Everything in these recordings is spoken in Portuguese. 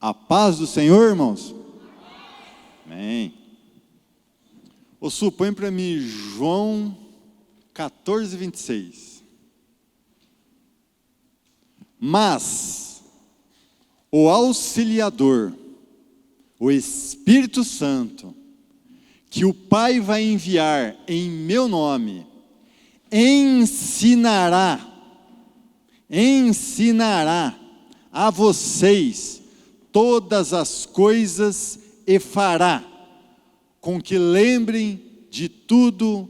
A paz do Senhor, irmãos? Amém. Ô Su, põe para mim João 14, 26. Mas o Auxiliador, o Espírito Santo, que o Pai vai enviar em meu nome, ensinará a vocês todas as coisas e fará com que lembrem de tudo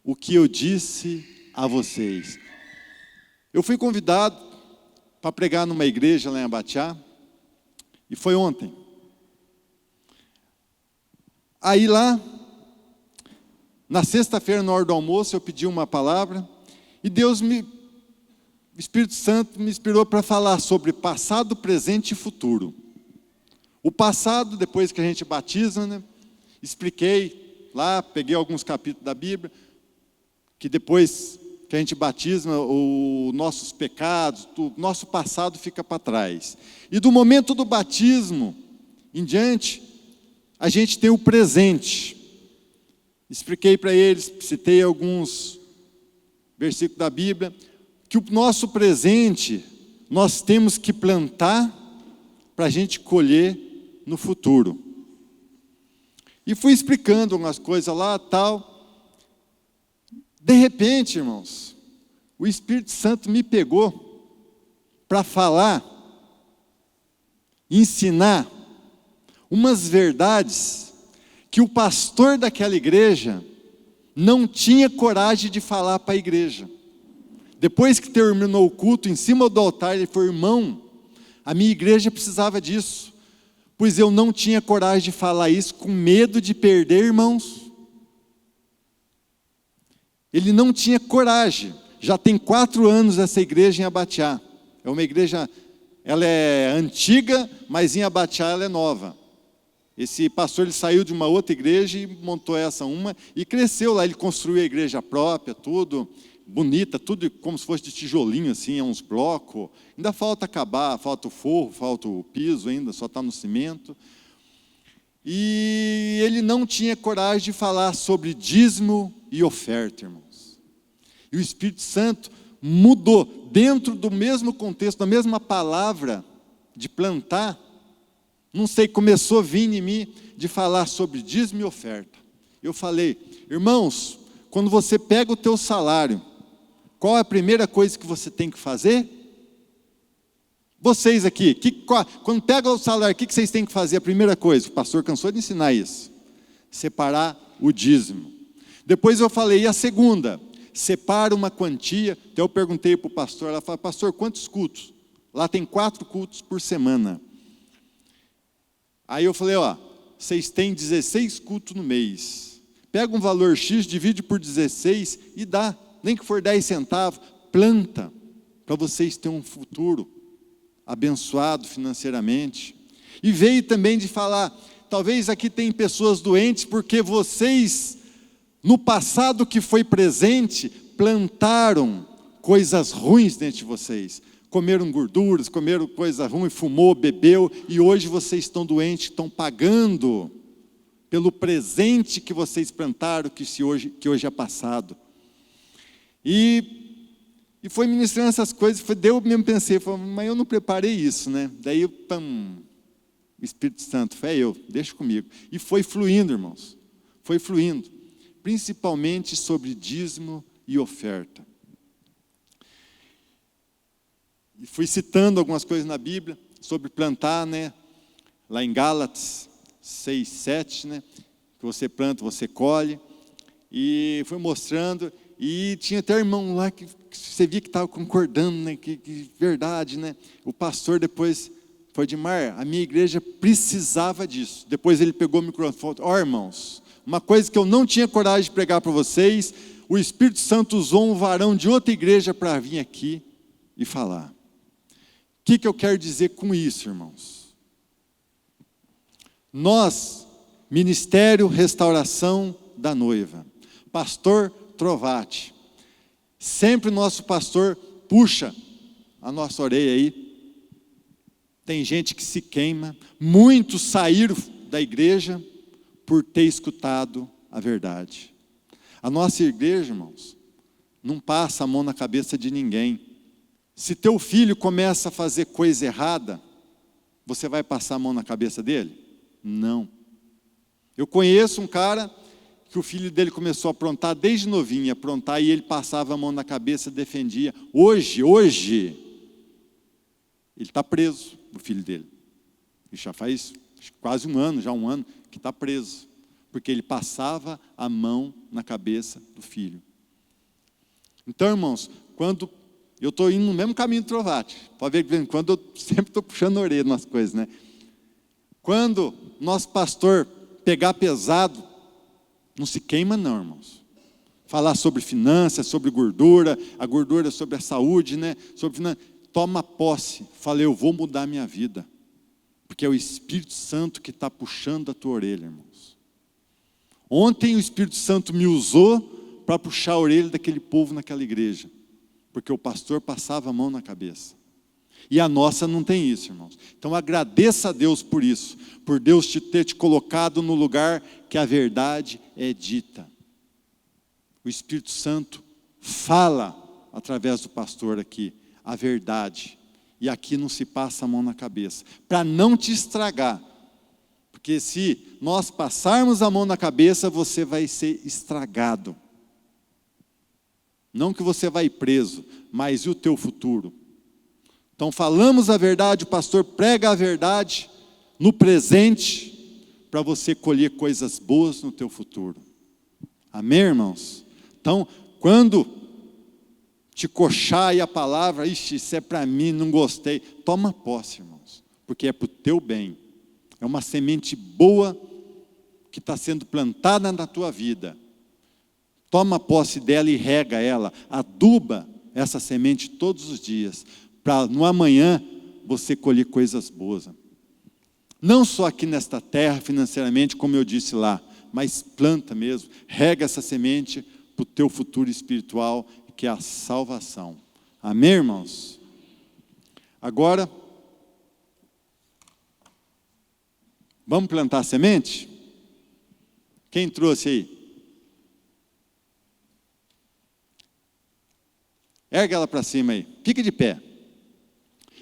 o que eu disse a vocês. Eu fui convidado para pregar numa igreja lá em Abatiá, e foi ontem. Aí lá, na sexta-feira, na hora do almoço, eu pedi uma palavra, e o Espírito Santo me inspirou para falar sobre passado, presente e futuro. O passado, depois que a gente batiza, né, expliquei lá, peguei alguns capítulos da Bíblia, que depois que a gente batiza, os nossos pecados, o nosso passado fica para trás. E do momento do batismo em diante, a gente tem o presente. Expliquei para eles, citei alguns versículos da Bíblia, que o nosso presente, nós temos que plantar para a gente colher no futuro. E fui explicando algumas coisas lá, tal. De repente, irmãos, o Espírito Santo me pegou para falar, ensinar umas verdades que o pastor daquela igreja não tinha coragem de falar para a igreja. Depois que terminou o culto, em cima do altar, ele falou: irmão, a minha igreja precisava disso, pois eu não tinha coragem de falar isso, com medo de perder irmãos. Ele não tinha coragem. Já tem 4 anos essa igreja em Abatiá. É uma igreja, ela é antiga, mas em Abatiá ela é nova. Esse pastor, ele saiu de uma outra igreja e montou uma, e cresceu lá. Ele construiu a igreja própria, tudo bonita, tudo como se fosse de tijolinho, assim, uns blocos. Ainda falta acabar, falta o forro, falta o piso ainda, só está no cimento. E ele não tinha coragem de falar sobre dízimo e oferta, irmãos. E o Espírito Santo mudou, dentro do mesmo contexto, da mesma palavra de plantar, não sei, começou a vir em mim de falar sobre dízimo e oferta. Eu falei: irmãos, quando você pega o teu salário, qual é a primeira coisa que você tem que fazer? Vocês aqui, quando pega o salário, o que vocês têm que fazer? A primeira coisa, o pastor cansou de ensinar isso: separar o dízimo. Depois eu falei: e a segunda? Separa uma quantia. Então eu perguntei para o pastor, ela falou: pastor, quantos cultos? Lá tem 4 cultos por semana. Aí eu falei: ó, vocês têm 16 cultos no mês. Pega um valor X, divide por 16 e dá, nem que for 10 centavos, planta, para vocês terem um futuro abençoado financeiramente. E veio também de falar: talvez aqui tem pessoas doentes, porque vocês, no passado que foi presente, plantaram coisas ruins dentro de vocês. Comeram gorduras, comeram coisa ruim, fumou, bebeu, e hoje vocês estão doentes, estão pagando pelo presente que vocês plantaram, que hoje é passado. E foi ministrando essas coisas, eu mesmo pensei, mas eu não preparei isso, né? Daí, o Espírito Santo, deixa comigo. E foi fluindo, irmãos, foi fluindo, principalmente sobre dízimo e oferta. E fui citando algumas coisas na Bíblia sobre plantar, né? Lá em Gálatas 6, 7, né? Que você planta, você colhe. E fui mostrando, e tinha até irmão lá que você via que estava concordando, né? Que verdade, né? O pastor depois foi: Edmar, a minha igreja precisava disso. Depois ele pegou o microfone e falou: irmãos, uma coisa que eu não tinha coragem de pregar para vocês, o Espírito Santo usou um varão de outra igreja para vir aqui e falar. O que eu quero dizer com isso, irmãos? Nós, Ministério Restauração da Noiva, pastor Trovati, sempre o nosso pastor puxa a nossa orelha aí, Tem gente que se queima. Muitos saíram da igreja por ter escutado a verdade. A nossa igreja, irmãos, não passa a mão na cabeça de ninguém. Se teu filho começa a fazer coisa errada, você vai passar a mão na cabeça dele? Não. Eu conheço um cara que o filho dele começou a aprontar desde novinho, aprontar, e ele passava a mão na cabeça e defendia. Hoje, ele está preso, o filho dele. E já faz quase um ano que está preso. Porque ele passava a mão na cabeça do filho. Então, irmãos, quando eu estou indo no mesmo caminho do Trovati, pode ver que de vez em quando eu sempre estou puxando a orelha nas coisas, né? Quando nosso pastor pegar pesado, não se queima não, irmãos. Falar sobre finanças, sobre gordura, a gordura sobre a saúde, né? Sobre finanças. Toma posse, fala, eu vou mudar a minha vida. Porque é o Espírito Santo que está puxando a tua orelha, irmãos. Ontem o Espírito Santo me usou para puxar a orelha daquele povo naquela igreja. Porque o pastor passava a mão na cabeça. E a nossa não tem isso, irmãos. Então agradeça a Deus por isso. Por Deus ter te colocado no lugar que a verdade é dita. O Espírito Santo fala através do pastor aqui a verdade. E aqui não se passa a mão na cabeça. Para não te estragar. Porque se nós passarmos a mão na cabeça, você vai ser estragado. Não que você vai preso, mas e o teu futuro? Então falamos a verdade, o pastor prega a verdade no presente, para você colher coisas boas no teu futuro. Amém, irmãos? Então, quando te coxar aí a palavra, ixi, isso é para mim, não gostei, toma posse, irmãos, porque é para o teu bem. É uma semente boa que está sendo plantada na tua vida. Toma posse dela e rega ela, aduba essa semente todos os dias, para no amanhã você colher coisas boas. Não só aqui nesta terra, financeiramente, como eu disse lá, mas planta mesmo, rega essa semente para o teu futuro espiritual, que é a salvação. Amém, irmãos? Agora, vamos plantar a semente? Quem trouxe aí? Erga ela para cima aí, fique de pé.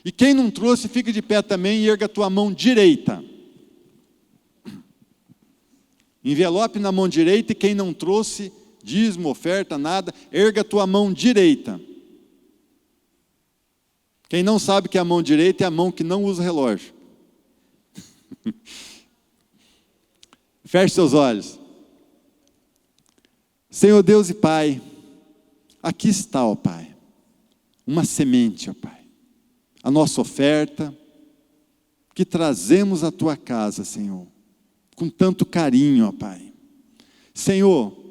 E quem não trouxe, fique de pé também e erga a tua mão direita. Envelope na mão direita, e quem não trouxe, dízimo, oferta, nada, erga a tua mão direita. Quem não sabe que a mão direita é a mão que não usa relógio. Feche seus olhos. Senhor Deus e Pai, aqui está, ó Pai, uma semente, ó Pai, a nossa oferta, que trazemos à Tua casa, Senhor, com tanto carinho, ó Pai. Senhor,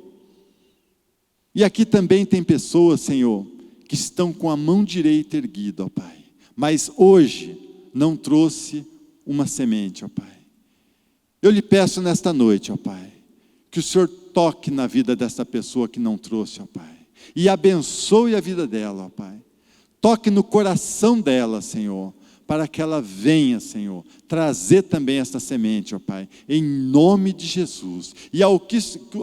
e aqui também tem pessoas, Senhor, que estão com a mão direita erguida, ó Pai, mas hoje não trouxe uma semente, ó Pai. Eu lhe peço nesta noite, ó Pai, que o Senhor toque na vida dessa pessoa que não trouxe, ó Pai, e abençoe a vida dela, ó Pai. Toque no coração dela, Senhor, para que ela venha, Senhor, trazer também esta semente, ó Pai, em nome de Jesus. E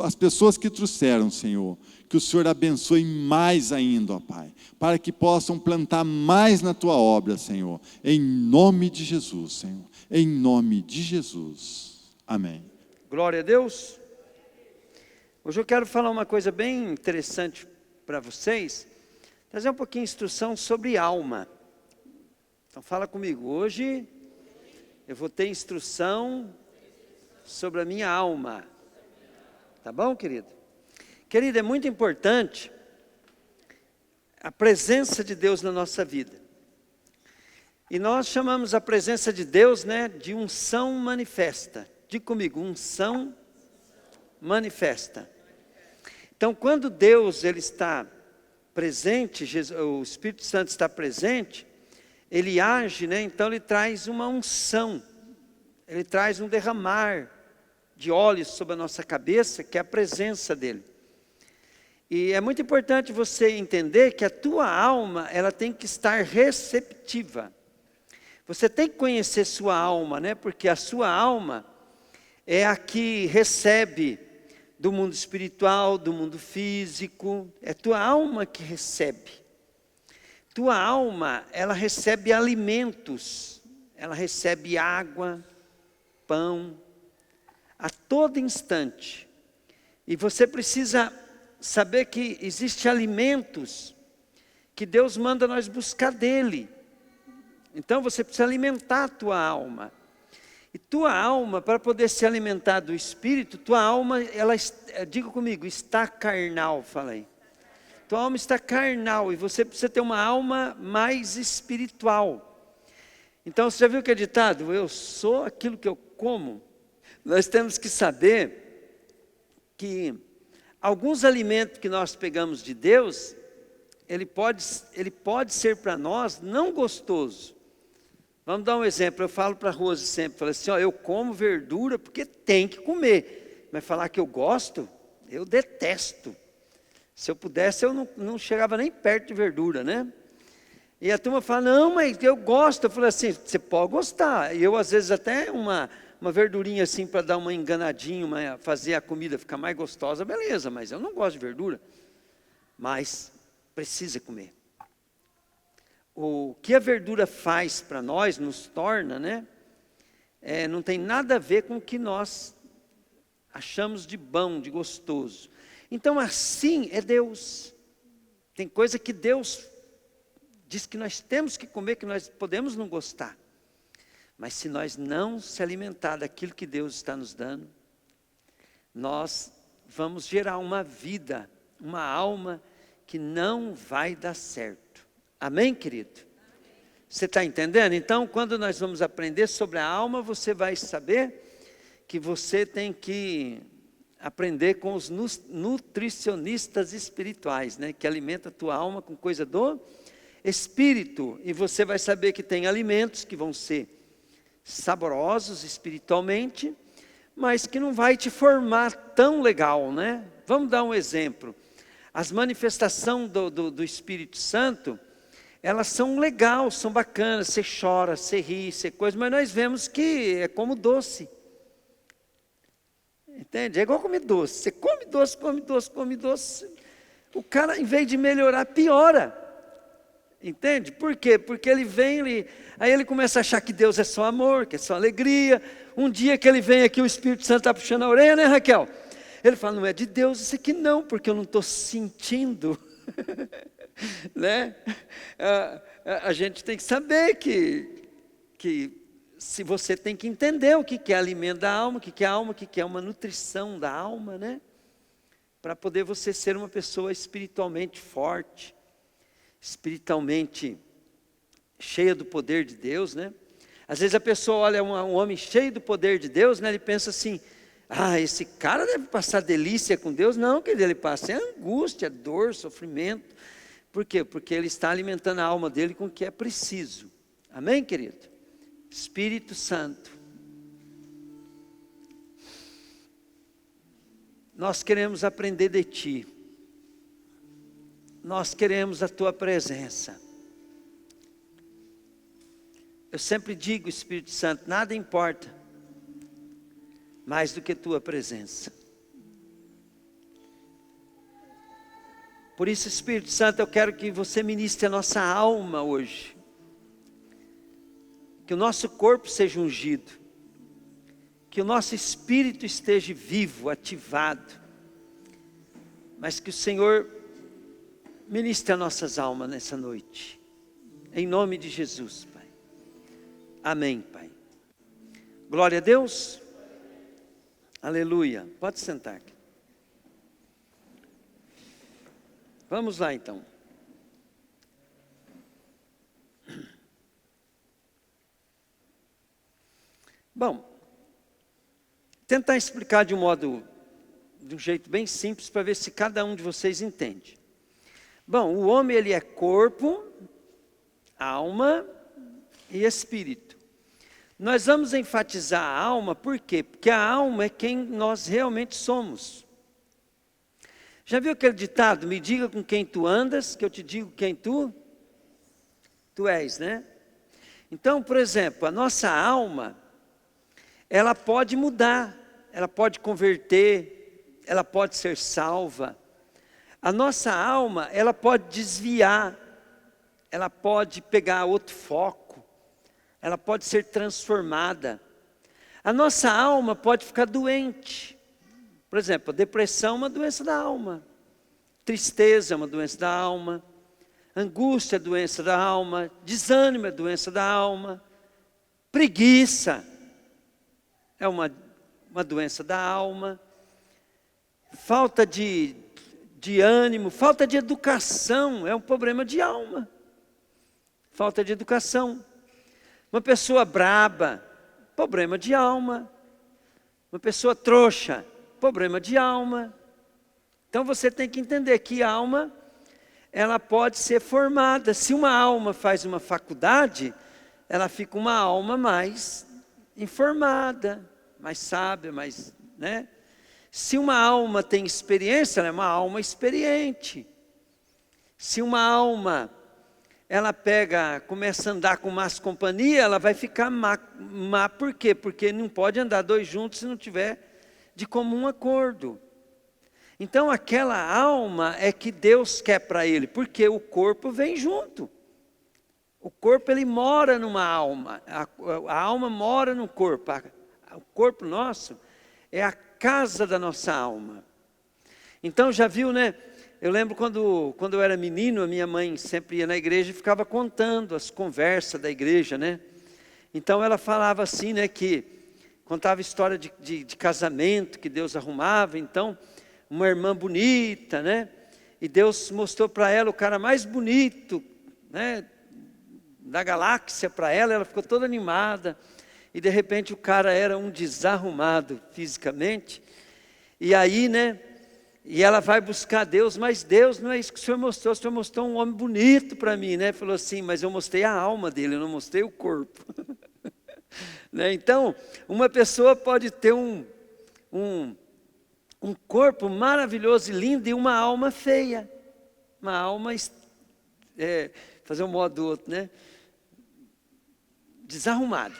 as pessoas que trouxeram, Senhor, que o Senhor abençoe mais ainda, ó Pai, para que possam plantar mais na Tua obra, Senhor, em nome de Jesus, Senhor, em nome de Jesus. Amém. Glória a Deus. Hoje eu quero falar uma coisa bem interessante para vocês, trazer um pouquinho de instrução sobre alma. Então fala comigo, hoje eu vou ter instrução sobre a minha alma. Tá bom, querido? Querido, é muito importante a presença de Deus na nossa vida. E nós chamamos a presença de Deus, né, de unção manifesta. Diga comigo, unção manifesta. Então, quando Deus ele está presente, o Espírito Santo está presente, ele age, né? Então ele traz uma unção, ele traz um derramar de óleo sobre a nossa cabeça, que é a presença dele. E é muito importante você entender que a tua alma, ela tem que estar receptiva. Você tem que conhecer sua alma, né? Porque a sua alma é a que recebe do mundo espiritual, do mundo físico. É tua alma que recebe. Tua alma, ela recebe alimentos, ela recebe água, pão, a todo instante. E você precisa saber que existem alimentos que Deus manda nós buscar dele. Então você precisa alimentar a tua alma. E tua alma, para poder se alimentar do Espírito, tua alma, ela, diga comigo, está carnal, falei. Tua alma está carnal e você precisa ter uma alma mais espiritual. Então você já viu que é ditado? Eu sou aquilo que eu como. Nós temos que saber que alguns alimentos que nós pegamos de Deus, ele pode ser para nós não gostoso. Vamos dar um exemplo, eu falo para a Rose sempre, falo assim, ó, eu como verdura porque tem que comer, mas falar que eu gosto, eu detesto. Se eu pudesse, eu não chegava nem perto de verdura, né? E a turma fala, não, mas eu gosto. Eu falei assim, você pode gostar. E eu, às vezes, até uma verdurinha assim, para dar uma enganadinha, fazer a comida ficar mais gostosa, beleza, mas eu não gosto de verdura. Mas precisa comer. O que a verdura faz para nós, nos torna, né? Não tem nada a ver com o que nós achamos de bom, de gostoso. Então assim é Deus. Tem coisa que Deus diz que nós temos que comer, que nós podemos não gostar. Mas se nós não se alimentar daquilo que Deus está nos dando, nós vamos gerar uma vida, uma alma que não vai dar certo. Amém, querido? Você está entendendo? Então, quando nós vamos aprender sobre a alma, você vai saber que você tem que aprender com os nutricionistas espirituais, né? Que alimenta a tua alma com coisa do Espírito. E você vai saber que tem alimentos que vão ser saborosos espiritualmente, mas que não vai te formar tão legal, né? Vamos dar um exemplo. As manifestações do Espírito Santo, elas são legais, são bacanas, você chora, você ri, você coisa, mas nós vemos que é como doce. Entende? É igual comer doce. Você come doce, come doce, come doce. O cara, em vez de melhorar, piora. Entende? Por quê? Porque ele vem, aí ele começa a achar que Deus é só amor, que é só alegria. Um dia que ele vem aqui, o Espírito Santo está puxando a orelha, né, Raquel? Ele fala, não é de Deus isso aqui não, porque eu não estou sentindo. Né? A gente tem que saber que se você tem que entender o que é alimento da alma, o que é alma, o que é uma nutrição da alma, né? Para poder você ser uma pessoa espiritualmente forte, espiritualmente cheia do poder de Deus, né? Às vezes a pessoa olha um homem cheio do poder de Deus, né? Ele pensa assim, esse cara deve passar delícia com Deus. Não, que ele passa angústia, dor, sofrimento. Por quê? Porque ele está alimentando a alma dele com o que é preciso. Amém, querido? Espírito Santo, nós queremos aprender de Ti, nós queremos a Tua presença. Eu sempre digo, Espírito Santo, nada importa mais do que Tua presença. Por isso, Espírito Santo, eu quero que você ministre a nossa alma hoje. Que o nosso corpo seja ungido, que o nosso espírito esteja vivo, ativado, mas que o Senhor ministre as nossas almas nessa noite, em nome de Jesus, Pai. Amém, Pai. Glória a Deus. Aleluia. Pode sentar aqui. Vamos lá então. Bom, tentar explicar de um jeito bem simples, para ver se cada um de vocês entende. Bom, o homem ele é corpo, alma e espírito. Nós vamos enfatizar a alma, por quê? Porque a alma é quem nós realmente somos. Já viu aquele ditado, me diga com quem tu andas, que eu te digo quem tu és, né? Então, por exemplo, a nossa alma, ela pode mudar, ela pode converter, ela pode ser salva. A nossa alma, ela pode desviar, ela pode pegar outro foco, ela pode ser transformada. A nossa alma pode ficar doente. Por exemplo, a depressão é uma doença da alma, tristeza é uma doença da alma, angústia é doença da alma, desânimo é doença da alma, preguiça é uma doença da alma, falta de ânimo, falta de educação é um problema de alma, falta de educação. Uma pessoa braba, problema de alma. Uma pessoa trouxa, problema de alma. Então você tem que entender que a alma, ela pode ser formada. Se uma alma faz uma faculdade, ela fica uma alma mais informada, mais sábia, mais, né? Se uma alma tem experiência, ela é uma alma experiente. Se uma alma, ela começa a andar com más companhia, ela vai ficar má. Por quê? Porque não pode andar dois juntos se não tiver de comum acordo. Então aquela alma é que Deus quer para ele, porque o corpo vem junto. O corpo, ele mora numa alma, a alma mora no corpo. O corpo nosso é a casa da nossa alma. Então já viu, né? Eu lembro quando eu era menino, a minha mãe sempre ia na igreja e ficava contando as conversas da igreja, né? Então ela falava assim, né, que contava história de casamento que Deus arrumava. Então, uma irmã bonita, né? E Deus mostrou para ela o cara mais bonito, né, da galáxia para ela. Ela ficou toda animada. E de repente o cara era um desarrumado fisicamente. E aí, né? E ela vai buscar Deus, mas Deus não é isso que o Senhor mostrou um homem bonito para mim, né? Falou assim, mas eu mostrei a alma dele, eu não mostrei o corpo. Né? Então, uma pessoa pode ter um corpo maravilhoso e lindo e uma alma feia. Uma alma, fazer um modo do outro, né? Desarrumado.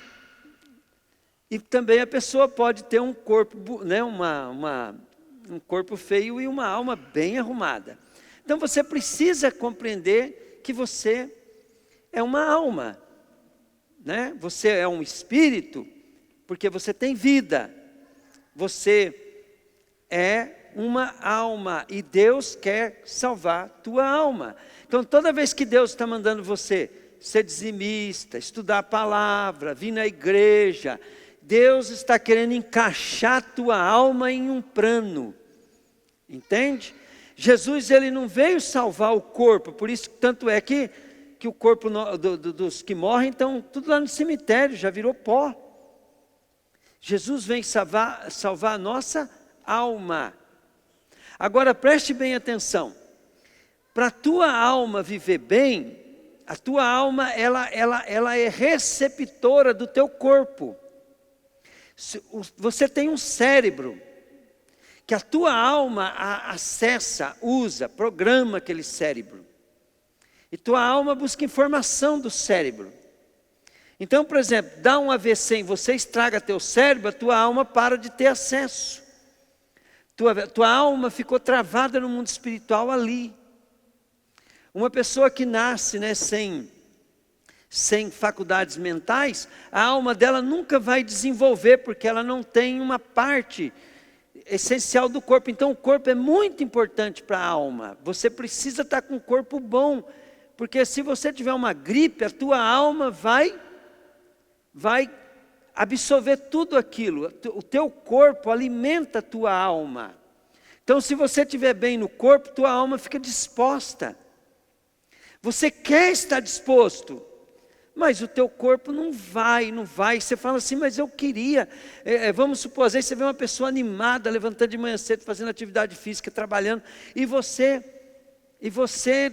E também a pessoa pode ter um corpo, né? Um corpo feio e uma alma bem arrumada. Então você precisa compreender que você é uma alma, né? Você é um espírito, porque você tem vida. Você é uma alma e Deus quer salvar tua alma. Então toda vez que Deus está mandando você ser dizimista, estudar a palavra, vir na igreja, Deus está querendo encaixar tua alma em um plano. Entende? Jesus, ele não veio salvar o corpo, por isso tanto é que o corpo dos que morrem estão tudo lá no cemitério, já virou pó. Jesus vem salvar a nossa alma. Agora preste bem atenção. Para a tua alma viver bem, a tua alma ela é receptora do teu corpo. Você tem um cérebro que a tua alma acessa, usa, programa aquele cérebro. E tua alma busca informação do cérebro. Então, por exemplo, dá um AVC em você, estraga teu cérebro, a tua alma para de ter acesso. Tua alma ficou travada no mundo espiritual ali. Uma pessoa que nasce, né, sem faculdades mentais, a alma dela nunca vai desenvolver, porque ela não tem uma parte essencial do corpo. Então o corpo é muito importante para a alma. Você precisa estar com um corpo bom, porque se você tiver uma gripe, a tua alma vai absorver tudo aquilo. O teu corpo alimenta a tua alma. Então se você estiver bem no corpo, tua alma fica disposta. Você quer estar disposto, mas o teu corpo não vai. Você fala assim, mas eu queria. Vamos supor, às vezes você vê uma pessoa animada, levantando de manhã cedo, fazendo atividade física, trabalhando, e você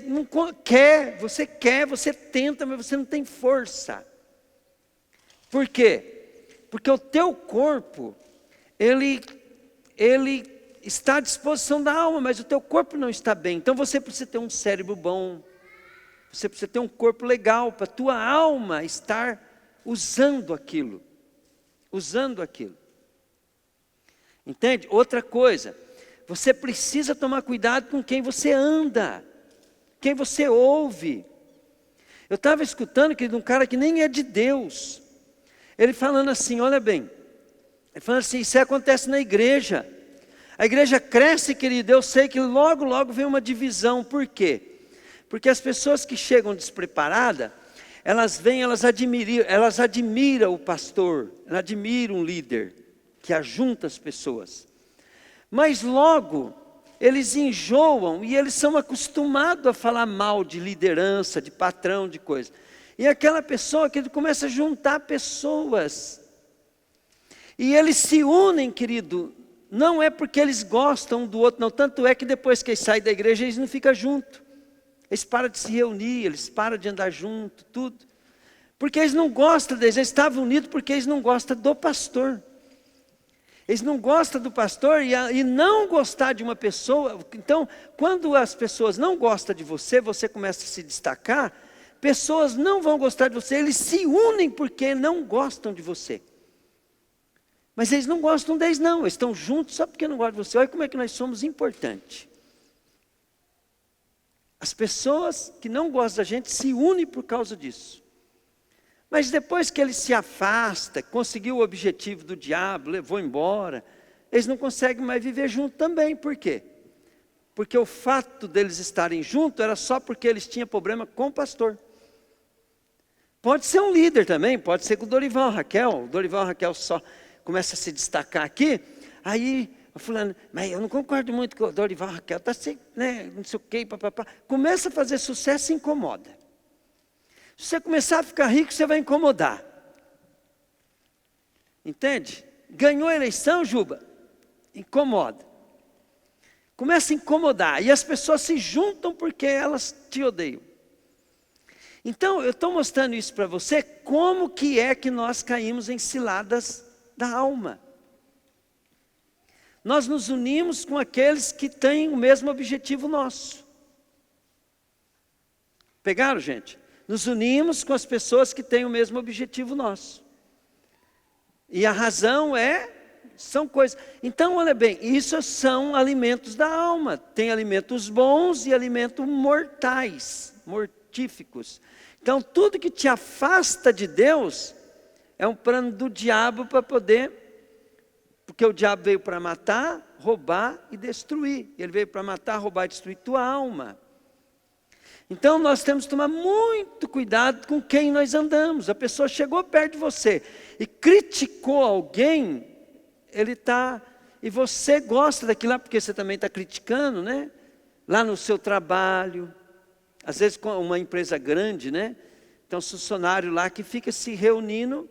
não quer, você tenta, mas você não tem força. Por quê? Porque o teu corpo, ele está à disposição da alma, mas o teu corpo não está bem. Então você precisa ter um cérebro bom. Você precisa ter um corpo legal para a tua alma estar usando aquilo. Usando aquilo. Entende? Outra coisa, você precisa tomar cuidado com quem você anda, quem você ouve. Eu estava escutando, querido, um cara que nem é de Deus. Ele falando assim, olha bem, ele falando assim, isso acontece na igreja. A igreja cresce, querido, eu sei que logo, logo vem uma divisão. Por quê? Porque as pessoas que chegam despreparadas, elas vêm, elas admiram o pastor, elas admiram o líder, que ajunta as pessoas. Mas logo, eles enjoam e eles são acostumados a falar mal de liderança, de patrão, de coisa. E aquela pessoa que ele começa a juntar pessoas. E eles se unem, querido, não é porque eles gostam um do outro, não. Tanto é que depois que eles saem da igreja, eles não ficam juntos. Eles param de se reunir, eles param de andar junto, tudo. Porque eles não gostam deles, eles estavam unidos porque eles não gostam do pastor. Eles não gostam do pastor e não gostar de uma pessoa. Então, quando as pessoas não gostam de você, você começa a se destacar, pessoas não vão gostar de você, eles se unem porque não gostam de você. Mas eles não gostam deles não, eles estão juntos só porque não gostam de você. Olha como é que nós somos importantes. As pessoas que não gostam da gente se unem por causa disso. Mas depois que ele se afasta, conseguiu o objetivo do diabo, levou embora, eles não conseguem mais viver junto também. Por quê? Porque o fato deles estarem juntos era só porque eles tinham problema com o pastor. Pode ser um líder também, pode ser com o Dorival Raquel. O Dorival Raquel só começa a se destacar aqui, aí o fulano, mas eu não concordo muito com o Dorival Raquel, está assim, né, não sei o que, papapá. Começa a fazer sucesso e incomoda. Se você começar a ficar rico, você vai incomodar. Entende? Ganhou a eleição, Juba, incomoda. Começa a incomodar, e as pessoas se juntam porque elas te odeiam. Então, eu estou mostrando isso para você, como que é que nós caímos em ciladas da alma. Nós nos unimos com aqueles que têm o mesmo objetivo nosso. Pegaram, gente? Nos unimos com as pessoas que têm o mesmo objetivo nosso. E a razão são coisas. Então, olha bem, isso são alimentos da alma. Tem alimentos bons e alimentos mortais, mortíficos. Então, tudo que te afasta de Deus é um plano do diabo para poder, porque o diabo veio para matar, roubar e destruir. Ele veio para matar, roubar e destruir tua alma. Então nós temos que tomar muito cuidado com quem nós andamos. A pessoa chegou perto de você e criticou alguém, e você gosta daquilo lá, porque você também está criticando, né? Lá no seu trabalho, às vezes com uma empresa grande, né? Então, funcionário lá que fica se reunindo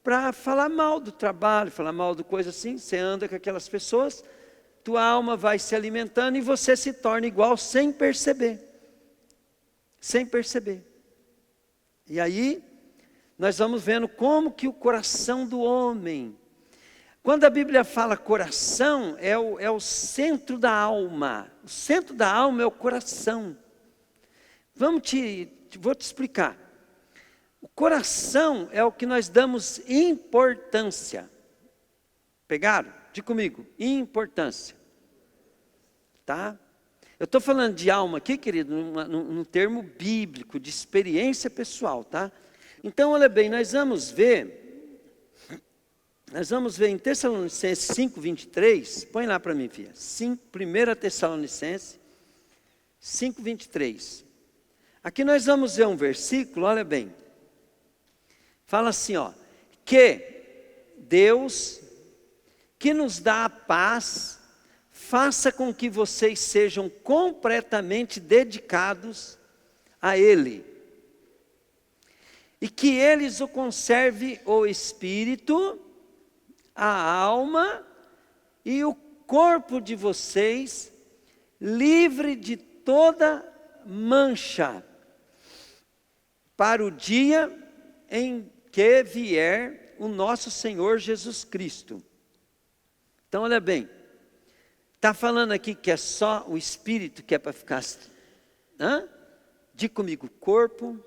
para falar mal do trabalho, falar mal de coisa assim. Você anda com aquelas pessoas, tua alma vai se alimentando e você se torna igual sem perceber. Sem perceber. E aí, nós vamos vendo como que o coração do homem, quando a Bíblia fala coração, é o centro da alma. O centro da alma é o coração. Vou te explicar. O coração é o que nós damos importância. Pegaram? Diga comigo, importância. Tá? Eu estou falando de alma aqui, querido, num termo bíblico, de experiência pessoal, tá? Então, olha bem, nós vamos ver em Tessalonicenses 5:23, põe lá para mim, filha, 1 Tessalonicenses 5:23. Aqui nós vamos ver um versículo, olha bem, fala assim, ó, que Deus, que nos dá a paz, faça com que vocês sejam completamente dedicados a Ele. E que eles o conserve o espírito, a alma e o corpo de vocês, livre de toda mancha, para o dia em que vier o nosso Senhor Jesus Cristo. Então, olha bem. Está falando aqui que é só o espírito que é para ficar. Diga comigo, corpo,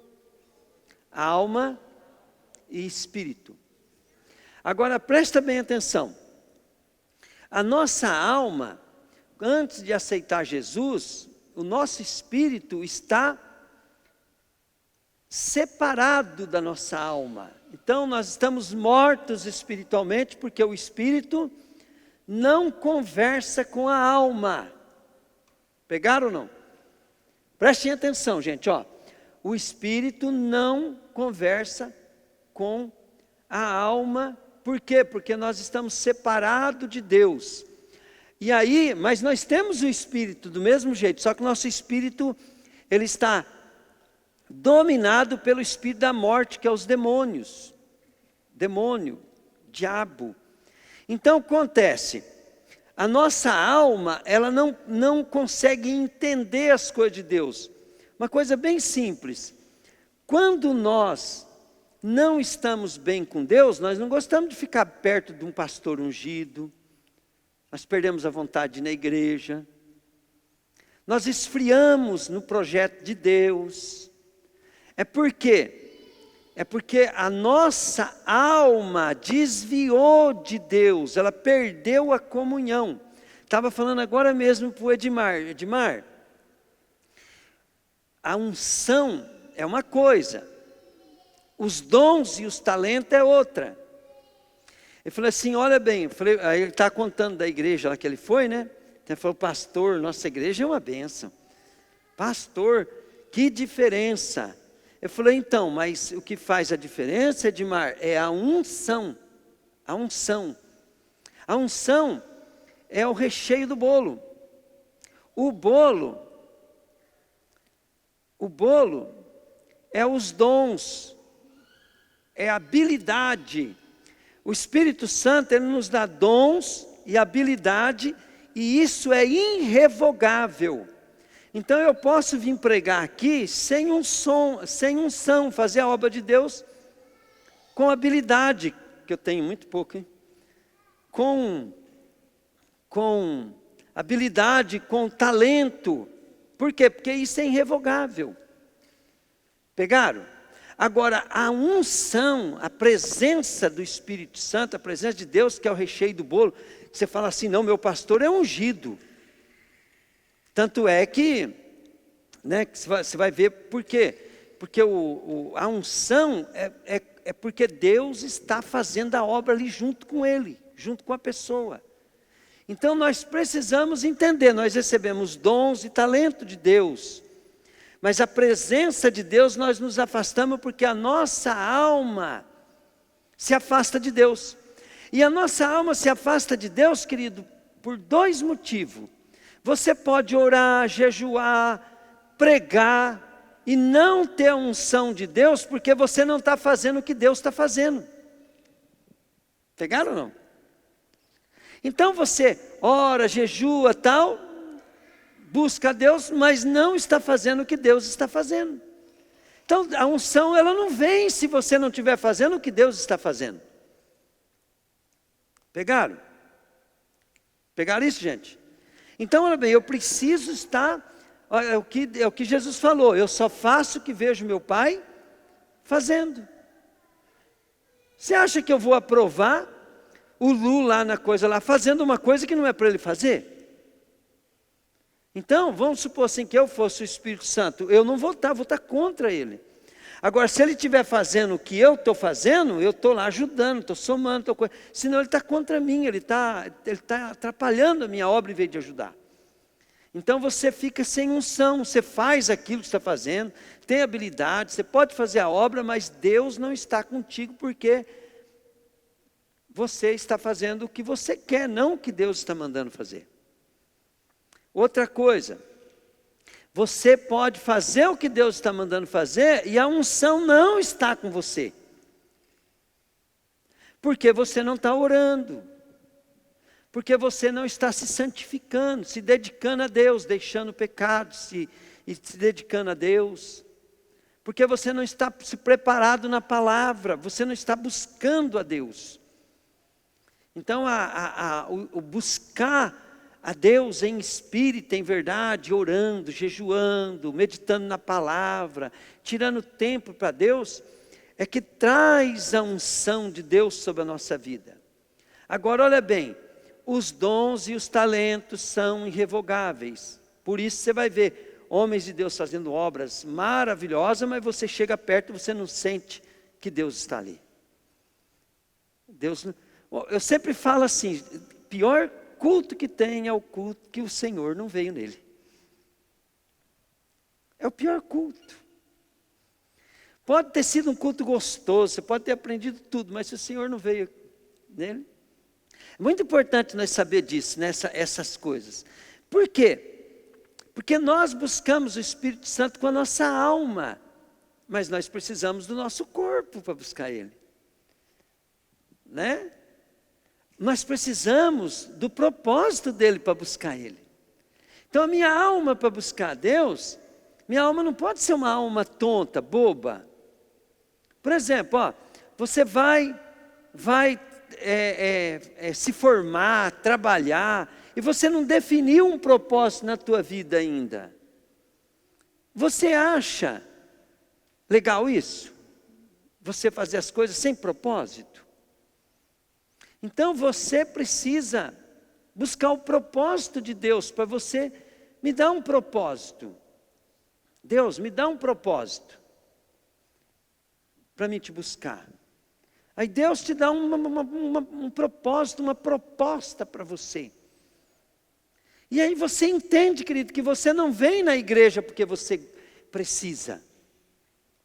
alma e espírito. Agora presta bem atenção. A nossa alma, antes de aceitar Jesus, o nosso espírito está separado da nossa alma. Então nós estamos mortos espiritualmente, porque o espírito não conversa com a alma. Pegaram ou não? Prestem atenção, gente, ó. O espírito não conversa com a alma. Por quê? Porque nós estamos separados de Deus. E aí, mas nós temos o espírito do mesmo jeito, só que o nosso espírito, ele está dominado pelo espírito da morte, que é os demônios. Demônio, diabo. Então acontece, a nossa alma, ela não consegue entender as coisas de Deus. Uma coisa bem simples. Quando nós não estamos bem com Deus, nós não gostamos de ficar perto de um pastor ungido. Nós perdemos a vontade de ir na igreja. Nós esfriamos no projeto de Deus. Por quê? É porque a nossa alma desviou de Deus, ela perdeu a comunhão. Estava falando agora mesmo para o Edmar, a unção é uma coisa, os dons e os talentos é outra. Ele falou assim, olha bem, aí ele está contando da igreja lá que ele foi, né? Ele falou, pastor, nossa igreja é uma bênção. Pastor, que diferença. Eu falei, então, mas o que faz a diferença, Edmar, é a unção. A unção. A unção é o recheio do bolo. O bolo é os dons, é a habilidade. O Espírito Santo, ele nos dá dons e habilidade, e isso é irrevogável. Então eu posso vir pregar aqui sem unção, fazer a obra de Deus com habilidade, que eu tenho muito pouco, hein? Com habilidade, com talento. Por quê? Porque isso é irrevogável. Pegaram? Agora, a unção, a presença do Espírito Santo, a presença de Deus, que é o recheio do bolo, você fala assim, não, meu pastor é ungido. Tanto é que, né, que você vai ver por quê. Porque a unção é porque Deus está fazendo a obra ali junto com ele, junto com a pessoa. Então nós precisamos entender, nós recebemos dons e talento de Deus. Mas a presença de Deus nós nos afastamos porque a nossa alma se afasta de Deus. E a nossa alma se afasta de Deus, querido, por dois motivos. Você pode orar, jejuar, pregar e não ter a unção de Deus porque você não está fazendo o que Deus está fazendo. Pegaram ou não? Então você ora, jejua, tal, busca a Deus, mas não está fazendo o que Deus está fazendo. Então a unção ela não vem se você não estiver fazendo o que Deus está fazendo. Pegaram? Pegaram isso, gente? Então, olha bem, eu preciso estar, é o que Jesus falou, eu só faço o que vejo meu Pai fazendo. Você acha que eu vou aprovar o Lu lá na coisa lá, fazendo uma coisa que não é para ele fazer? Então, vamos supor assim que eu fosse o Espírito Santo, eu não vou estar contra ele. Agora, se ele estiver fazendo o que eu estou fazendo, eu estou lá ajudando, estou somando, senão ele está contra mim, ele está atrapalhando a minha obra em vez de ajudar. Então você fica sem unção, você faz aquilo que está fazendo, tem habilidade, você pode fazer a obra, mas Deus não está contigo porque você está fazendo o que você quer, não o que Deus está mandando fazer. Outra coisa, você pode fazer o que Deus está mandando fazer e a unção não está com você. Porque você não está orando. Porque você não está se santificando, se dedicando a Deus, deixando o pecado, e se dedicando a Deus. Porque você não está se preparado na palavra, você não está buscando a Deus. Então o buscar a Deus em espírito, em verdade, orando, jejuando, meditando na palavra, tirando tempo para Deus, é que traz a unção de Deus sobre a nossa vida. Agora, olha bem, os dons e os talentos são irrevogáveis. Por isso você vai ver homens de Deus fazendo obras maravilhosas, mas você chega perto e você não sente que Deus está ali. Eu sempre falo assim, pior culto que tem é o culto que o Senhor não veio nele. É o pior culto. Pode ter sido um culto gostoso, você pode ter aprendido tudo, mas se o Senhor não veio nele. É muito importante nós saber disso, essas coisas. Por quê? Porque nós buscamos o Espírito Santo com a nossa alma, mas nós precisamos do nosso corpo para buscar Ele. Né? Nós precisamos do propósito dele para buscar Ele. Então a minha alma para buscar Deus, minha alma não pode ser uma alma tonta, boba. Por exemplo, você vai se formar, trabalhar, e você não definiu um propósito na tua vida ainda. Você acha legal isso? Você fazer as coisas sem propósito? Então você precisa buscar o propósito de Deus para você. Me dá um propósito. Deus, me dá um propósito para mim te buscar. Aí Deus te dá um propósito, uma proposta para você. E aí você entende, querido, que você não vem na igreja porque você precisa.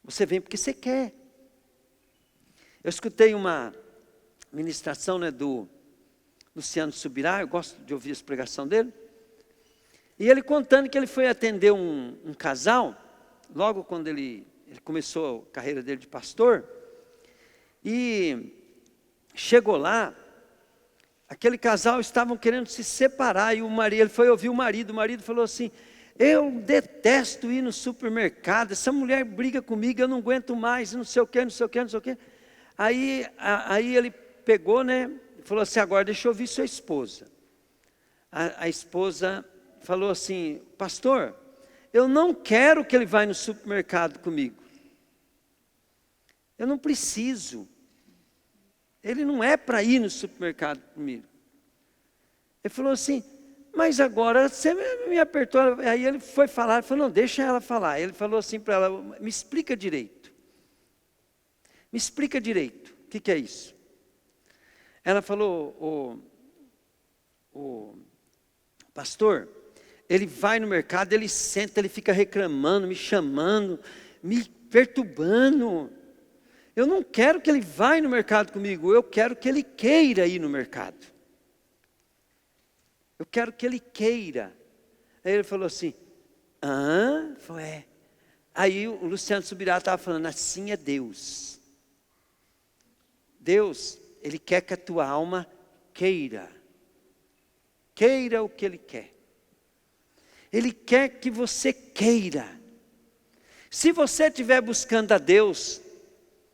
Você vem porque você quer. Eu escutei uma ministração, do Luciano Subirá, eu gosto de ouvir a pregação dele. E ele contando que ele foi atender um casal, logo quando ele começou a carreira dele de pastor. E chegou lá, aquele casal estavam querendo se separar, e ele foi ouvir o marido falou assim, eu detesto ir no supermercado, essa mulher briga comigo, eu não aguento mais, não sei o que. Aí ele pegou, falou assim, agora deixa eu ouvir sua esposa. A esposa falou assim, pastor, eu não quero que ele vá no supermercado comigo. Eu não preciso. Ele não é para ir no supermercado comigo. Ele falou assim, mas agora você me apertou. Aí ele foi falar, ele falou, não, deixa ela falar. Ele falou assim para ela, me explica direito. Me explica direito, o que é isso? Ela falou, o pastor, ele vai no mercado, ele senta, ele fica reclamando, me chamando, me perturbando. Eu não quero que ele vá no mercado comigo, eu quero que ele queira ir no mercado. Eu quero que ele queira. Aí ele falou assim, Falei, é. Aí o Luciano Subirá estava falando, assim é Deus. Deus, Ele quer que a tua alma queira. Queira o que Ele quer. Ele quer que você queira. Se você estiver buscando a Deus,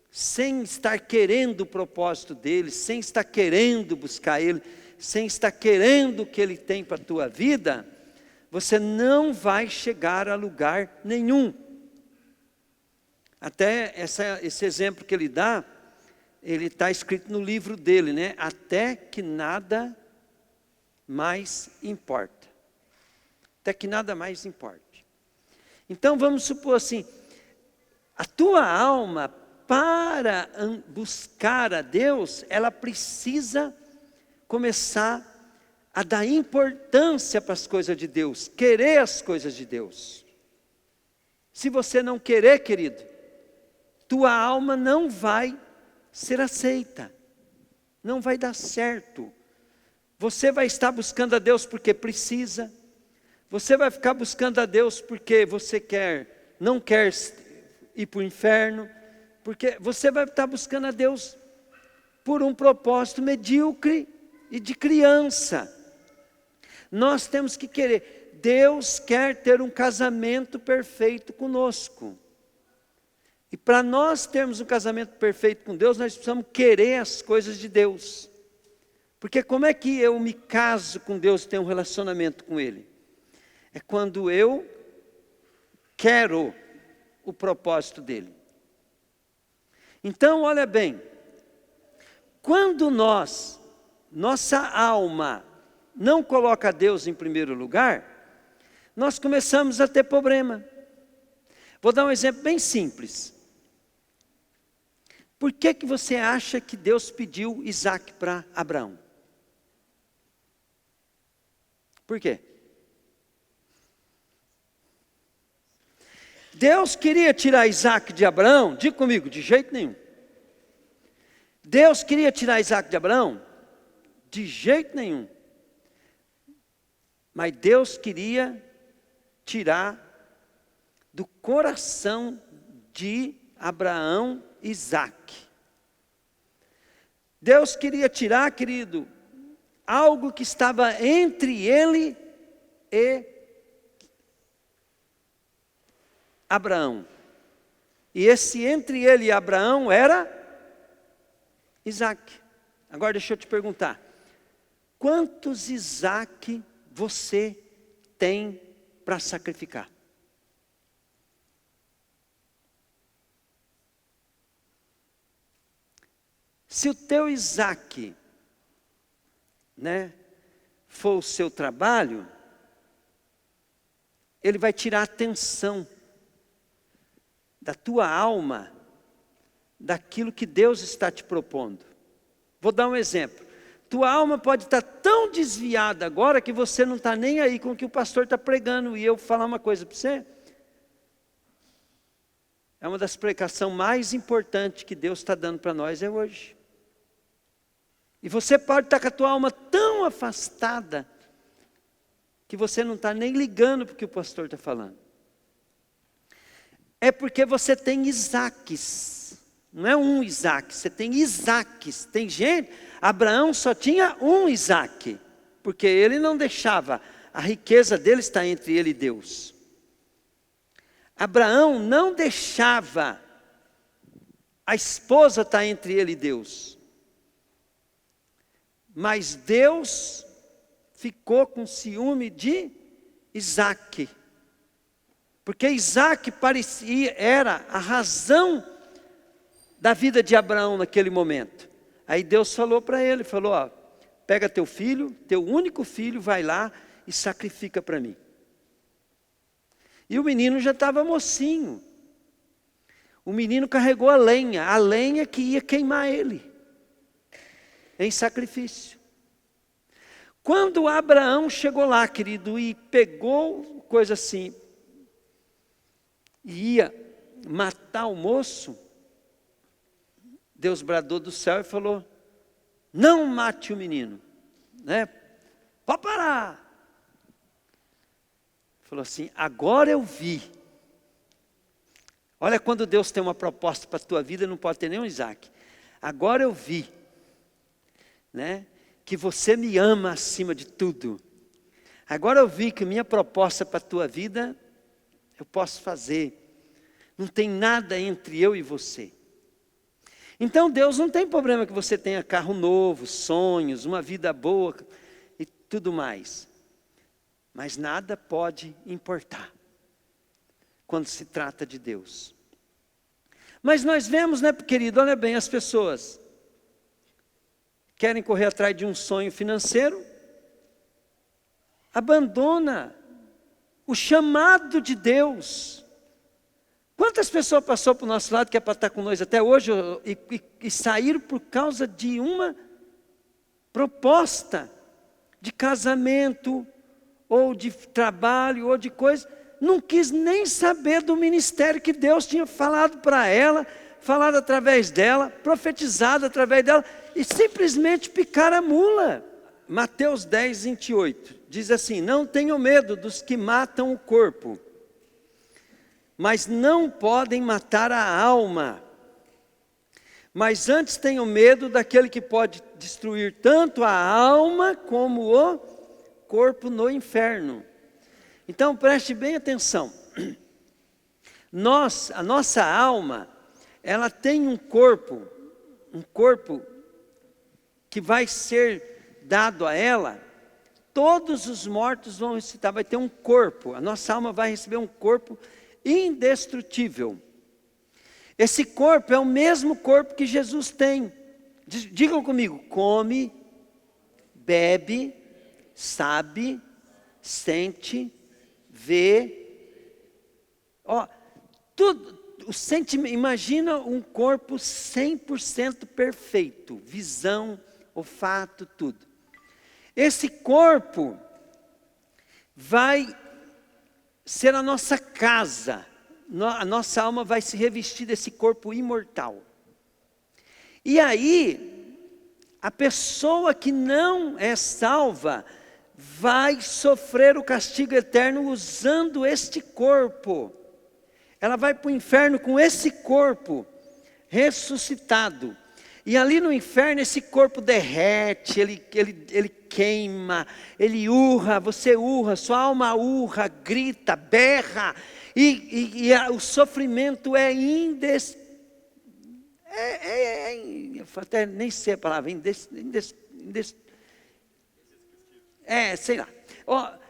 sem estar querendo o propósito dEle, sem estar querendo buscar Ele, sem estar querendo o que Ele tem para a tua vida, você não vai chegar a lugar nenhum. Até esse exemplo que ele dá, ele está escrito no livro dele, até que nada mais importa. Até que nada mais importe. Então vamos supor assim, a tua alma, para buscar a Deus, ela precisa começar a dar importância para as coisas de Deus, querer as coisas de Deus. Se você não querer, querido, tua alma não vai ser aceita, não vai dar certo. Você vai estar buscando a Deus porque precisa, você vai ficar buscando a Deus porque você não quer ir para o inferno, porque você vai estar buscando a Deus por um propósito medíocre e de criança. Nós temos que querer. Deus quer ter um casamento perfeito conosco. E para nós termos um casamento perfeito com Deus, nós precisamos querer as coisas de Deus. Porque como é que eu me caso com Deus e tenho um relacionamento com Ele? É quando eu quero o propósito dEle. Então, olha bem, quando nossa alma não coloca Deus em primeiro lugar, nós começamos a ter problema. Vou dar um exemplo bem simples. Por que você acha que Deus pediu Isaac para Abraão? Por quê? Deus queria tirar Isaac de Abraão? Diga comigo, de jeito nenhum. Deus queria tirar Isaac de Abraão? De jeito nenhum. Mas Deus queria tirar do coração de Abraão Isaac. Deus queria tirar, querido, algo que estava entre ele e Abraão. E esse entre ele e Abraão era Isaac. Agora deixa eu te perguntar. Quantos Isaac você tem para sacrificar? Se o teu Isaac, for o seu trabalho, ele vai tirar a atenção da tua alma, daquilo que Deus está te propondo. Vou dar um exemplo. Tua alma pode estar tão desviada agora que você não está nem aí com o que o pastor está pregando. E eu vou falar uma coisa para você. É uma das pregações mais importantes que Deus está dando para nós hoje. E você pode estar com a tua alma tão afastada que você não está nem ligando para o que o pastor está falando. É porque você tem Isaques. Não é um Isaac, você tem Isaques. Tem gente, Abraão só tinha um Isaac, porque ele não deixava, a riqueza dele está entre ele e Deus. Abraão não deixava a esposa estar entre ele e Deus. Mas Deus ficou com ciúme de Isaque. Porque Isaac era a razão da vida de Abraão naquele momento. Aí Deus falou para ele, pega teu filho, teu único filho, vai lá e sacrifica para mim. E o menino já estava mocinho. O menino carregou a lenha que ia queimar ele, em sacrifício. Quando Abraão chegou lá, querido, e pegou coisa assim, e ia matar o moço, Deus bradou do céu e falou: não mate o menino, pode parar. Falou assim: agora eu vi. Olha, quando Deus tem uma proposta para a tua vida, não pode ter nenhum Isaac. Agora eu vi, que você me ama acima de tudo. Agora eu vi que minha proposta para a tua vida, eu posso fazer. Não tem nada entre eu e você. Então Deus não tem problema que você tenha carro novo, sonhos, uma vida boa e tudo mais. Mas nada pode importar quando se trata de Deus. Mas nós vemos, querido, olha bem, as pessoas querem correr atrás de um sonho financeiro, abandona o chamado de Deus. Quantas pessoas passou para o nosso lado que é para estar com nós até hoje e saíram por causa de uma proposta de casamento, ou de trabalho, ou de coisa, não quis nem saber do ministério que Deus tinha falado para ela, falado através dela, profetizado através dela, e simplesmente picar a mula. Mateus 10, 28, diz assim: não tenham medo dos que matam o corpo, mas não podem matar a alma. Mas antes tenham medo daquele que pode destruir tanto a alma como o corpo no inferno. Então preste bem atenção. A nossa alma, ela tem um corpo que vai ser dado a ela. Todos os mortos vão ressuscitar, vai ter um corpo. A nossa alma vai receber um corpo indestrutível. Esse corpo é o mesmo corpo que Jesus tem. Digam comigo: come, bebe, sabe, sente, vê. Ó, tudo, o sentimento. Imagina um corpo 100% perfeito, visão, olfato, tudo. Esse corpo vai ser a nossa casa. A nossa alma vai se revestir desse corpo imortal. E aí, a pessoa que não é salva vai sofrer o castigo eterno usando este corpo. Ela vai para o inferno com esse corpo ressuscitado. E ali no inferno esse corpo derrete, ele queima, ele urra, você urra, sua alma urra, grita, berra. E o sofrimento é até nem sei a palavra, sei lá.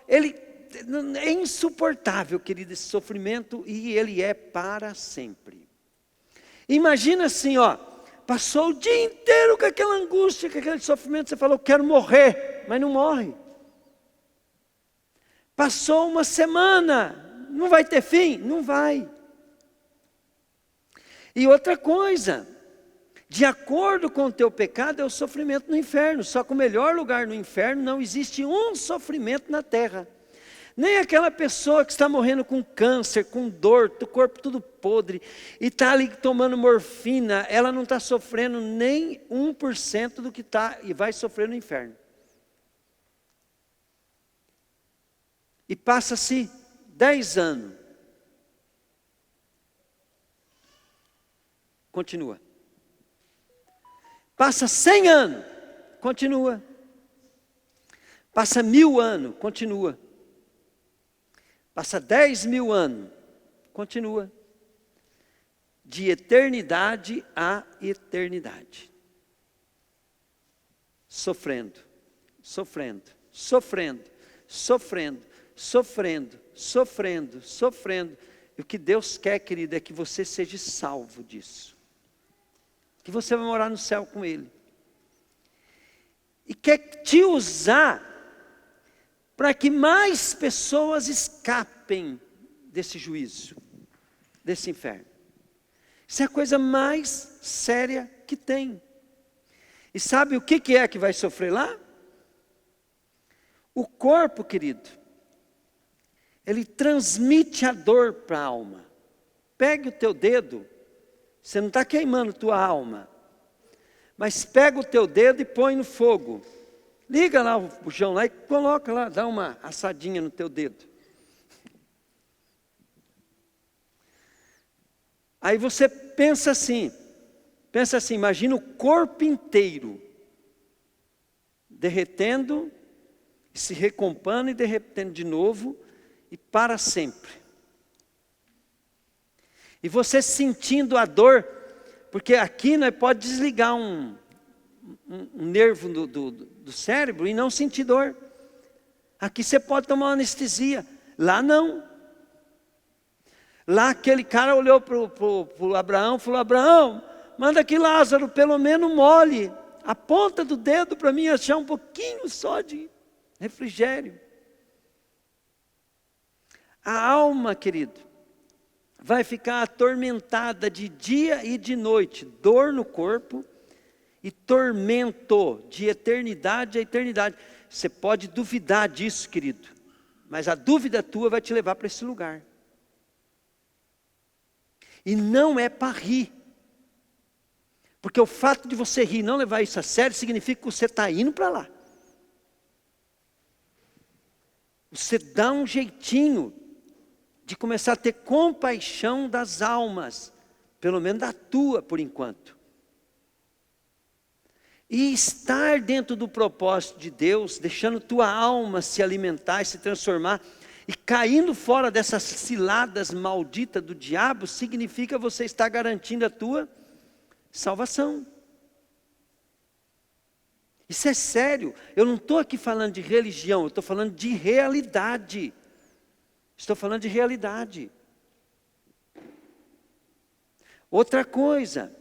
É insuportável, querido, esse sofrimento, e ele é para sempre. Imagina assim, passou o dia inteiro com aquela angústia, com aquele sofrimento, você falou, quero morrer, mas não morre. Passou uma semana, não vai ter fim? Não vai. E outra coisa, de acordo com o teu pecado é o sofrimento no inferno, só que o melhor lugar no inferno não existe um sofrimento na terra. Nem aquela pessoa que está morrendo com câncer, com dor, o corpo tudo podre, e está ali tomando morfina, ela não está sofrendo nem 1% do que está, e vai sofrer no inferno. E passa-se 10 anos. Continua. Passa 100 anos. Continua. Passa 1000 anos. Continua. Passa 10.000 anos. Continua. De eternidade a eternidade. Sofrendo. Sofrendo. Sofrendo. Sofrendo. Sofrendo, sofrendo, sofrendo. E o que Deus quer, querido, é que você seja salvo disso. Que você vai morar no céu com Ele. E quer te usar para que mais pessoas escapem desse juízo, desse inferno. Isso é a coisa mais séria que tem. E sabe o que é que vai sofrer lá? O corpo, querido, ele transmite a dor para a alma. Pegue o teu dedo, você não está queimando tua alma, mas pega o teu dedo e põe no fogo. Liga lá o bujão lá e coloca lá, dá uma assadinha no teu dedo. Aí você pensa assim, imagina o corpo inteiro derretendo, se recompondo e derretendo de novo, e para sempre. E você sentindo a dor, porque aqui nós pode desligar um nervo do cérebro e não sentir dor. Aqui você pode tomar uma anestesia, lá não. Lá aquele cara olhou para o Abraão e falou, Abraão, manda que Lázaro pelo menos molhe a ponta do dedo para mim achar um pouquinho só de refrigério. A alma, querido, vai ficar atormentada de dia e de noite, dor no corpo e tormento de eternidade a eternidade. Você pode duvidar disso, querido, mas a dúvida tua vai te levar para esse lugar. E não é para rir, porque o fato de você rir e não levar isso a sério significa que você está indo para lá. Você dá um jeitinho de começar a ter compaixão das almas, pelo menos da tua por enquanto. E estar dentro do propósito de Deus, deixando tua alma se alimentar e se transformar, e caindo fora dessas ciladas malditas do diabo, significa você estar garantindo a tua salvação. Isso é sério, eu não estou aqui falando de religião, eu estou falando de realidade. Estou falando de realidade. Outra coisa,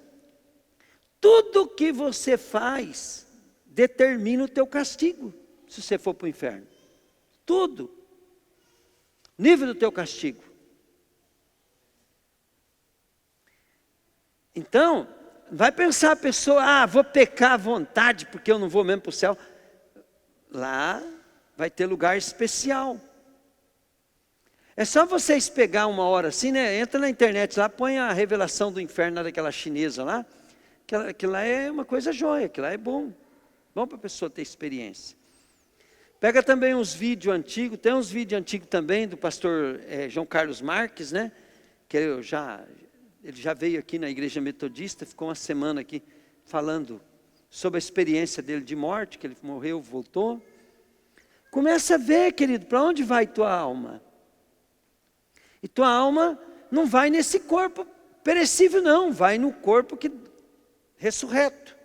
tudo que você faz determina o teu castigo, se você for para o inferno. Tudo. Nível do teu castigo. Então, vai pensar a pessoa, vou pecar à vontade, porque eu não vou mesmo para o céu. Lá vai ter lugar especial. É só vocês pegar uma hora assim, né? Entra na internet lá, põe a revelação do inferno daquela chinesa lá. Que lá é uma coisa jóia, que lá é bom. Bom para a pessoa ter experiência. Pega também uns vídeos antigos, tem uns vídeos antigos também do pastor João Carlos Marques, né? Que ele já veio aqui na igreja metodista, ficou uma semana aqui falando sobre a experiência dele de morte, que ele morreu, voltou. Começa a ver, querido, para onde vai tua alma? E tua alma não vai nesse corpo perecível, não, vai no corpo ressurreto.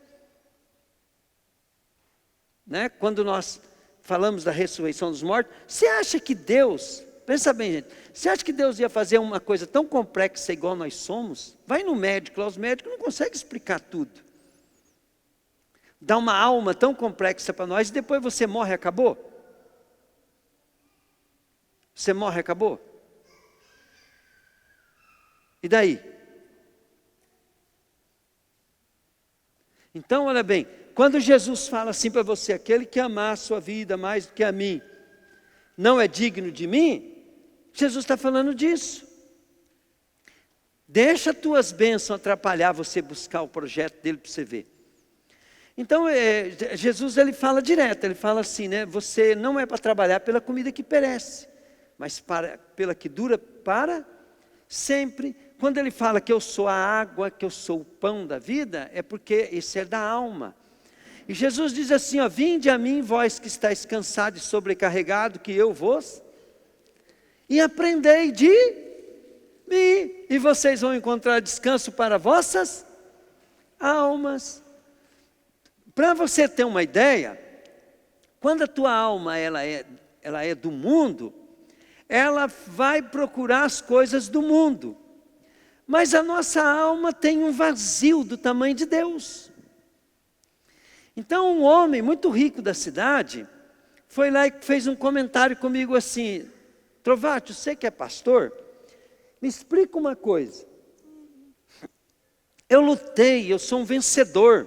Né? Quando nós falamos da ressurreição dos mortos, você acha que Deus, pensa bem, gente, você acha que Deus ia fazer uma coisa tão complexa igual nós somos? Vai no médico, lá os médicos não conseguem explicar tudo. Dá uma alma tão complexa para nós e depois você morre e acabou? Você morre e acabou? E daí? Então, olha bem, quando Jesus fala assim para você, aquele que amar a sua vida mais do que a mim, não é digno de mim, Jesus está falando disso. Deixa as tuas bênçãos atrapalhar você buscar o projeto dele para você ver. Então, Jesus ele fala direto, ele fala assim, né? Você não é para trabalhar pela comida que perece, mas pela que dura para sempre. Quando ele fala que eu sou a água, que eu sou o pão da vida, é porque esse é da alma. E Jesus diz assim, vinde a mim, vós que estáis cansado e sobrecarregado, que eu vos, e aprendei de mim, e vocês vão encontrar descanso para vossas almas. Para você ter uma ideia, quando a tua alma ela é do mundo, ela vai procurar as coisas do mundo. Mas a nossa alma tem um vazio do tamanho de Deus. Então um homem muito rico da cidade, foi lá e fez um comentário comigo assim, Trovati, você que é pastor, me explica uma coisa. Eu lutei, eu sou um vencedor,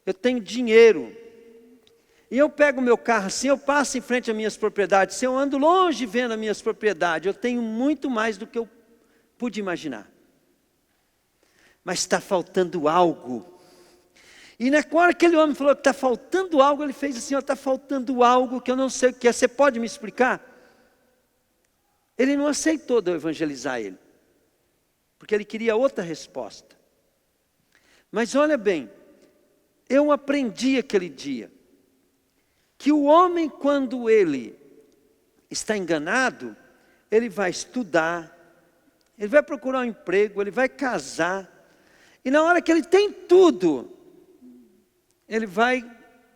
eu tenho dinheiro, e eu pego meu carro assim, eu passo em frente às minhas propriedades, se eu ando longe vendo as minhas propriedades, eu tenho muito mais do que eu pude imaginar. Mas está faltando algo. E na hora que aquele homem falou que está faltando algo, ele fez assim, está faltando algo que eu não sei o que é, você pode me explicar? Ele não aceitou de eu evangelizar ele, porque ele queria outra resposta. Mas olha bem, eu aprendi aquele dia, que o homem quando ele está enganado, ele vai estudar, ele vai procurar um emprego, ele vai casar, e na hora que ele tem tudo, ele vai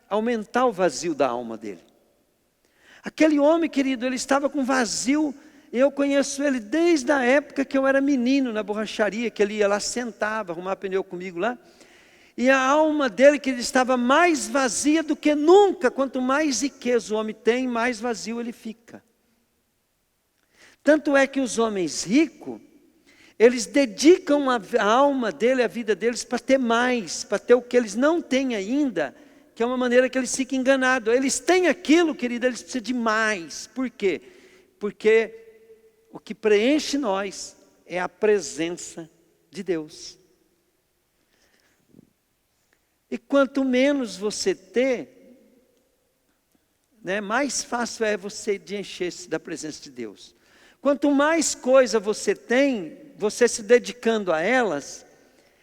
aumentar o vazio da alma dele. Aquele homem, querido, ele estava com vazio, eu conheço ele desde a época que eu era menino na borracharia, que ele ia lá, sentava, arrumava pneu comigo lá, e a alma dele, que ele estava mais vazia do que nunca, quanto mais riqueza o homem tem, mais vazio ele fica. Tanto é que os homens ricos, eles dedicam a alma dele, a vida deles, para ter mais, para ter o que eles não têm ainda, que é uma maneira que eles ficam enganados. Eles têm aquilo, querido, eles precisam de mais. Por quê? Porque o que preenche nós é a presença de Deus. E quanto menos você ter, né, mais fácil é você de encher-se da presença de Deus. Quanto mais coisa você tem, você se dedicando a elas,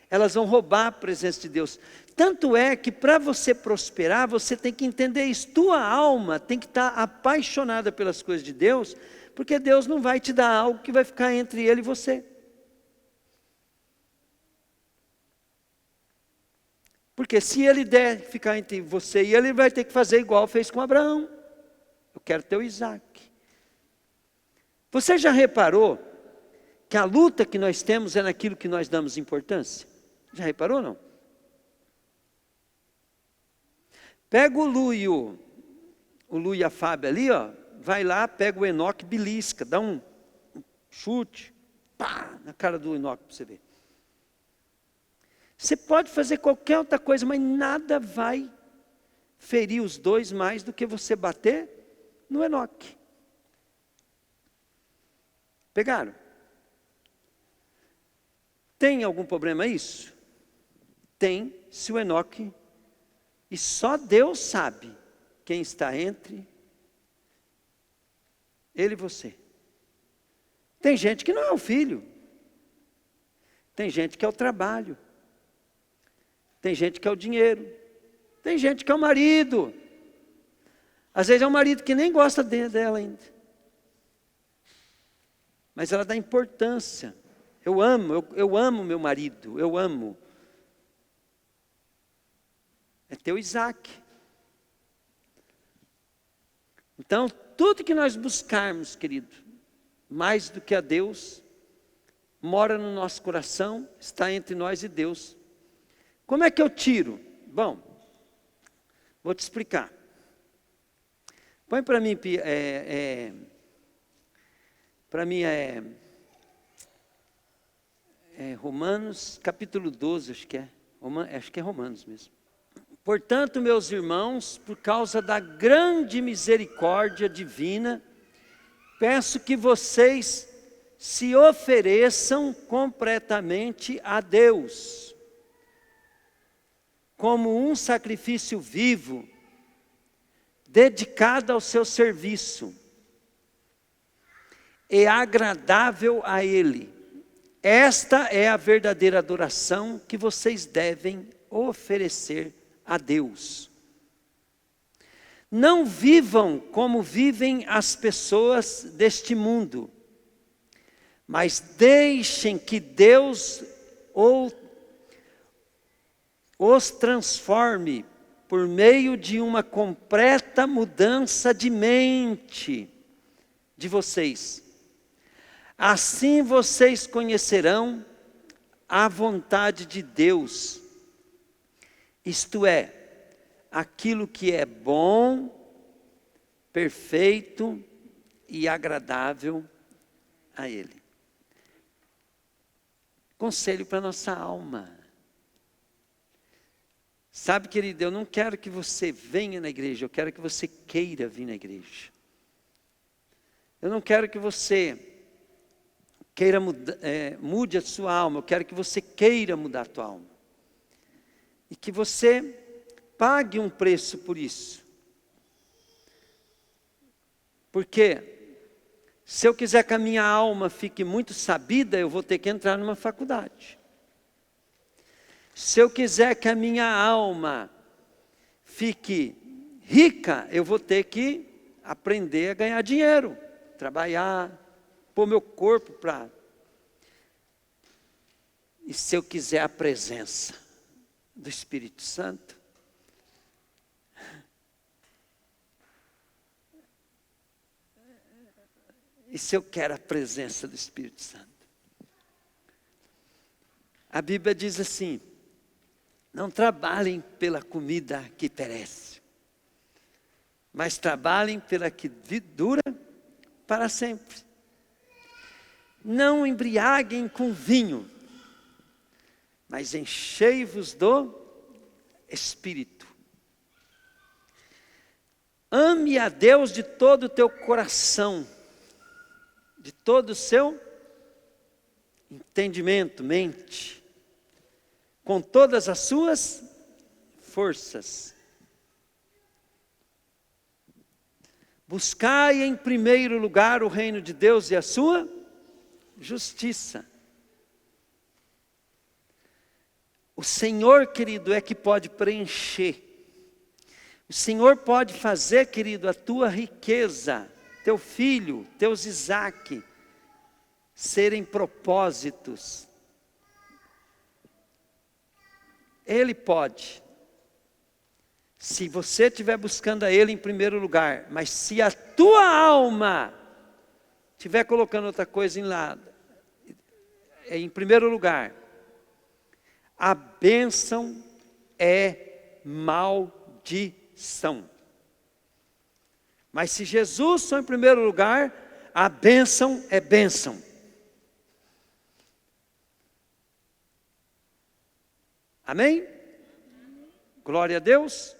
elas vão roubar a presença de Deus. Tanto é que para você prosperar, você tem que entender isso. Tua alma tem que estar apaixonada pelas coisas de Deus, porque Deus não vai te dar algo que vai ficar entre Ele e você. Porque se Ele der ficar entre você e Ele, vai ter que fazer igual fez com Abraão. Eu quero teu Isaac. Você já reparou que a luta que nós temos é naquilo que nós damos importância? Já reparou, não? Pega o Lu e a Fábio ali, ó, vai lá, pega o Enoque, belisca, dá um chute, pá, na cara do Enoque para você ver. Você pode fazer qualquer outra coisa, mas nada vai ferir os dois mais do que você bater no Enoque. Pegaram? Tem algum problema isso? Tem, se o Enoque, e só Deus sabe quem está entre ele e você. Tem gente que não é o filho. Tem gente que é o trabalho. Tem gente que é o dinheiro. Tem gente que é o marido. Às vezes é um marido que nem gosta dela ainda. Mas ela dá importância. Eu amo meu marido, eu amo. É teu Isaac. Então, tudo que nós buscarmos, querido, mais do que a Deus, mora no nosso coração, está entre nós e Deus. Como é que eu tiro? Bom, vou te explicar. Põe para mim, Romanos, capítulo 12, acho que é Romanos mesmo. Portanto, meus irmãos, por causa da grande misericórdia divina, peço que vocês se ofereçam completamente a Deus, como um sacrifício vivo, dedicado ao seu serviço, e agradável a Ele. Esta é a verdadeira adoração que vocês devem oferecer a Deus. Não vivam como vivem as pessoas deste mundo, mas deixem que Deus os transforme por meio de uma completa mudança de mente de vocês. Assim vocês conhecerão a vontade de Deus, isto é, aquilo que é bom, perfeito e agradável a Ele. Conselho para nossa alma. Sabe, querido, eu não quero que você venha na igreja, eu quero que você queira vir na igreja. Eu não quero que você queira mude a sua alma, eu quero que você queira mudar a tua alma. E que você pague um preço por isso. Porque se eu quiser que a minha alma fique muito sabida, eu vou ter que entrar numa faculdade. Se eu quiser que a minha alma fique rica, eu vou ter que aprender a ganhar dinheiro, trabalhar, pôr meu corpo para... E se eu quiser a presença do Espírito Santo, e se eu quero a presença do Espírito Santo? A Bíblia diz assim: não trabalhem pela comida que perece, mas trabalhem pela que dura para sempre. Não embriaguem com vinho, mas enchei-vos do Espírito. Ame a Deus de todo o teu coração, de todo o seu entendimento, mente, com todas as suas forças. Buscai em primeiro lugar o reino de Deus e a sua justiça. O Senhor, querido, é que pode preencher. O Senhor pode fazer, querido, a tua riqueza, teu filho, teus Isaac, serem propósitos. Ele pode. Se você estiver buscando a Ele em primeiro lugar, mas se a tua alma estiver colocando outra coisa em lado, em primeiro lugar, a bênção é maldição. Mas se Jesus for em primeiro lugar, a bênção é bênção. Amém? Glória a Deus.